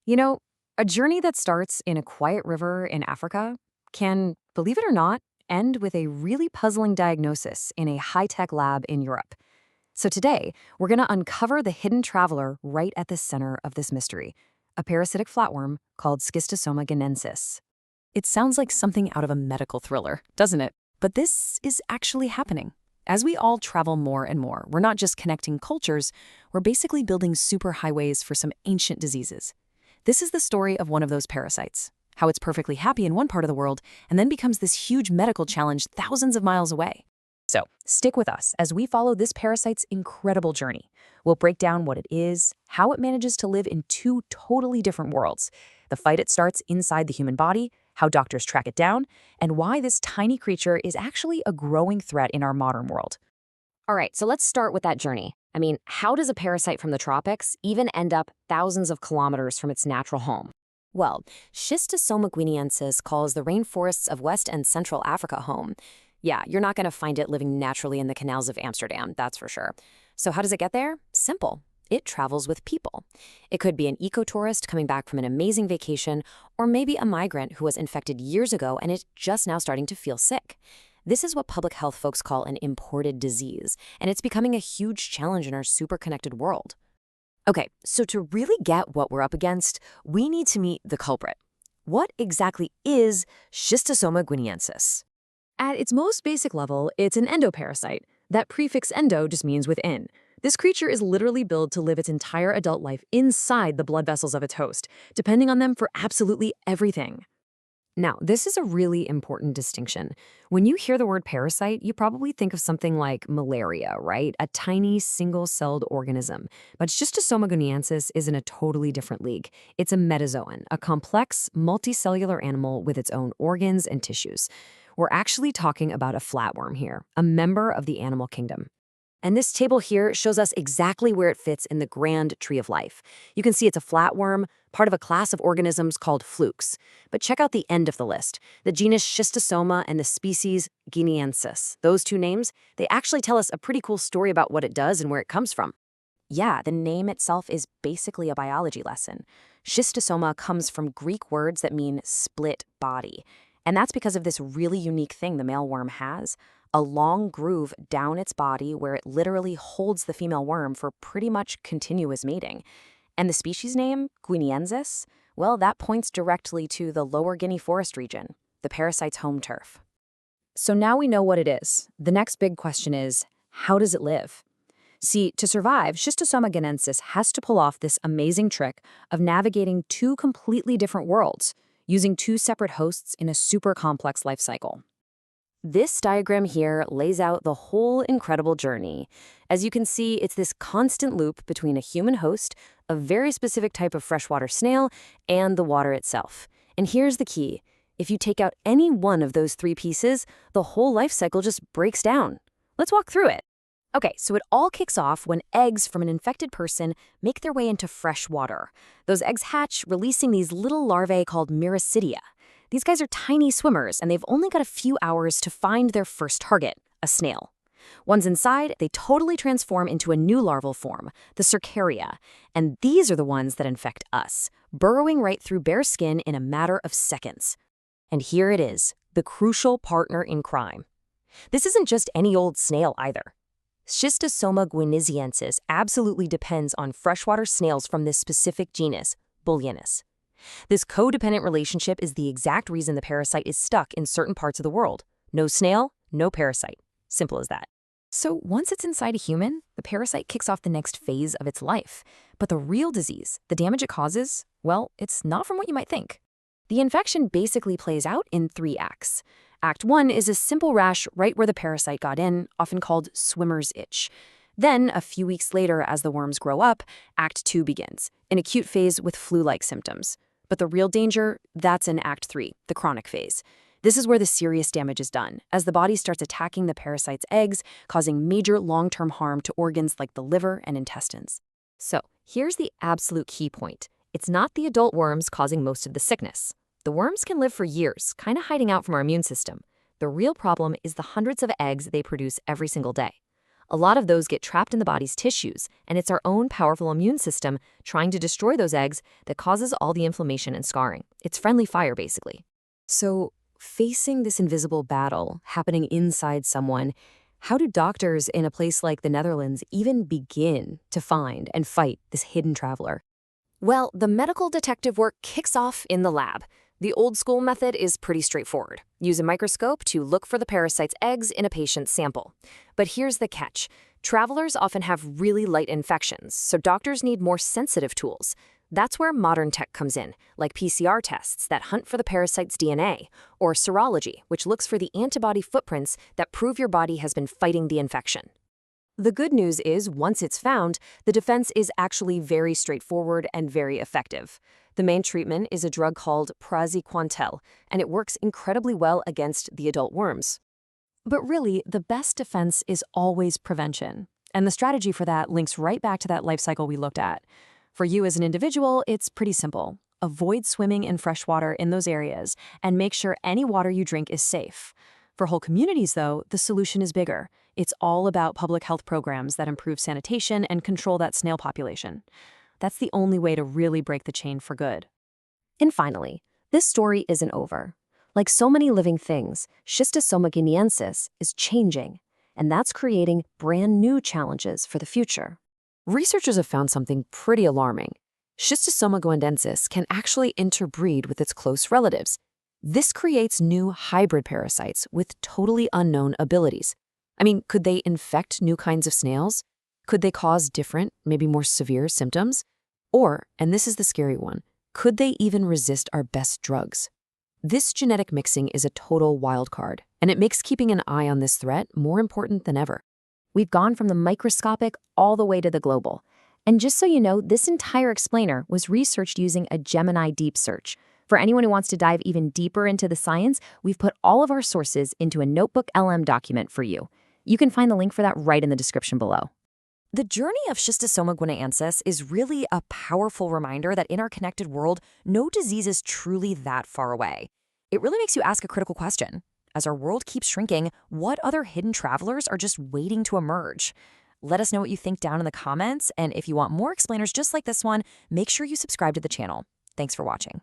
You know, a journey that starts in a quiet river in Africa can, believe it or not, end with a really puzzling diagnosis in a high-tech lab in Europe. So today, we're going to uncover the hidden traveler right at the center of this mystery, a parasitic flatworm called Schistosoma guineensis. It sounds like something out of a medical thriller, doesn't it? But this is actually happening. As we all travel more and more, we're not just connecting cultures, we're basically building superhighways for some ancient diseases. This is the story of one of those parasites, how it's perfectly happy in one part of the world and then becomes this huge medical challenge thousands of miles away. So stick with us as we follow this parasite's incredible journey. We'll break down what it is, how it manages to live in two totally different worlds, the fight it starts inside the human body, how doctors track it down, and why this tiny creature is actually a growing threat in our modern world. All right, so let's start with that journey. How does a parasite from the tropics even end up thousands of kilometers from its natural home? Well, Schistosoma guineensis calls the rainforests of West and Central Africa home. Yeah, you're not going to find it living naturally in the canals of Amsterdam, that's for sure. So how does it get there? Simple. It travels with people. It could be an ecotourist coming back from an amazing vacation, or maybe a migrant who was infected years ago and is just now starting to feel sick. This is what public health folks call an imported disease, and it's becoming a huge challenge in our super connected world. Okay, so to really get what we're up against, we need to meet the culprit. What exactly is Schistosoma guineensis? At its most basic level, it's an endoparasite. That prefix endo just means within. This creature is literally built to live its entire adult life inside the blood vessels of its host, depending on them for absolutely everything. Now, this is a really important distinction. When you hear the word parasite, you probably think of something like malaria, right? A tiny single-celled organism. But Schistosoma guineensis is in a totally different league. It's a metazoan, a complex, multicellular animal with its own organs and tissues. We're actually talking about a flatworm here, a member of the animal kingdom. And this table here shows us exactly where it fits in the grand tree of life. You can see it's a flatworm, part of a class of organisms called flukes. But check out the end of the list. The genus Schistosoma and the species guineensis. Those two names, they actually tell us a pretty cool story about what it does and where it comes from. Yeah, the name itself is basically a biology lesson. Schistosoma comes from Greek words that mean split body. And that's because of this really unique thing the male worm has, a long groove down its body where it literally holds the female worm for pretty much continuous mating. And the species name, guineensis, well, that points directly to the Lower Guinea forest region, the parasite's home turf. So now we know what it is. The next big question is, how does it live? See, to survive, Schistosoma guineensis has to pull off this amazing trick of navigating two completely different worlds, using two separate hosts in a super complex life cycle. This diagram here lays out the whole incredible journey. As you can see, it's this constant loop between a human host, a very specific type of freshwater snail, and the water itself. And here's the key. If you take out any one of those three pieces, the whole life cycle just breaks down. Let's walk through it. Okay, so it all kicks off when eggs from an infected person make their way into fresh water. Those eggs hatch, releasing these little larvae called miracidia. These guys are tiny swimmers, and they've only got a few hours to find their first target, a snail. Once inside, they totally transform into a new larval form, the cercaria, and these are the ones that infect us, burrowing right through bare skin in a matter of seconds. And here it is, the crucial partner in crime. This isn't just any old snail either. Schistosoma guineensis absolutely depends on freshwater snails from this specific genus, Bullienis. This codependent relationship is the exact reason the parasite is stuck in certain parts of the world. No snail, no parasite. Simple as that. So once it's inside a human, the parasite kicks off the next phase of its life. But the real disease, the damage it causes, well, it's not from what you might think. The infection basically plays out in 3 acts. Act 1 is a simple rash right where the parasite got in, often called swimmer's itch. Then, a few weeks later, as the worms grow up, Act 2 begins, an acute phase with flu-like symptoms. But the real danger, that's in Act 3, the chronic phase. This is where the serious damage is done, as the body starts attacking the parasite's eggs, causing major long-term harm to organs like the liver and intestines. So, here's the absolute key point. It's not the adult worms causing most of the sickness. The worms can live for years, kind of hiding out from our immune system. The real problem is the hundreds of eggs they produce every single day. A lot of those get trapped in the body's tissues, and it's our own powerful immune system trying to destroy those eggs that causes all the inflammation and scarring. It's friendly fire, basically. So, facing this invisible battle happening inside someone, how do doctors in a place like the Netherlands even begin to find and fight this hidden traveler? Well, the medical detective work kicks off in the lab. The old school method is pretty straightforward. Use a microscope to look for the parasite's eggs in a patient's sample. But here's the catch. Travelers often have really light infections, so doctors need more sensitive tools. That's where modern tech comes in, like PCR tests that hunt for the parasite's DNA, or serology, which looks for the antibody footprints that prove your body has been fighting the infection. The good news is, once it's found, the defense is actually very straightforward and very effective. The main treatment is a drug called praziquantel, and it works incredibly well against the adult worms. But really, the best defense is always prevention. And the strategy for that links right back to that life cycle we looked at. For you as an individual, it's pretty simple. Avoid swimming in fresh water in those areas, and make sure any water you drink is safe. For whole communities, though, the solution is bigger. It's all about public health programs that improve sanitation and control that snail population. That's the only way to really break the chain for good. And finally, this story isn't over. Like so many living things, Schistosoma guineensis is changing, and that's creating brand new challenges for the future. Researchers have found something pretty alarming. Schistosoma guineensis can actually interbreed with its close relatives. This creates new hybrid parasites with totally unknown abilities. I mean, could they infect new kinds of snails? Could they cause different, maybe more severe symptoms? Or, and this is the scary one, could they even resist our best drugs? This genetic mixing is a total wild card, and it makes keeping an eye on this threat more important than ever. We've gone from the microscopic all the way to the global. And just so you know, this entire explainer was researched using a Gemini deep search. For anyone who wants to dive even deeper into the science, we've put all of our sources into a Notebook LM document for you. You can find the link for that right in the description below. The journey of Schistosoma guineensis is really a powerful reminder that in our connected world, no disease is truly that far away. It really makes you ask a critical question. As our world keeps shrinking, what other hidden travelers are just waiting to emerge? Let us know what you think down in the comments, and if you want more explainers just like this one, make sure you subscribe to the channel. Thanks for watching.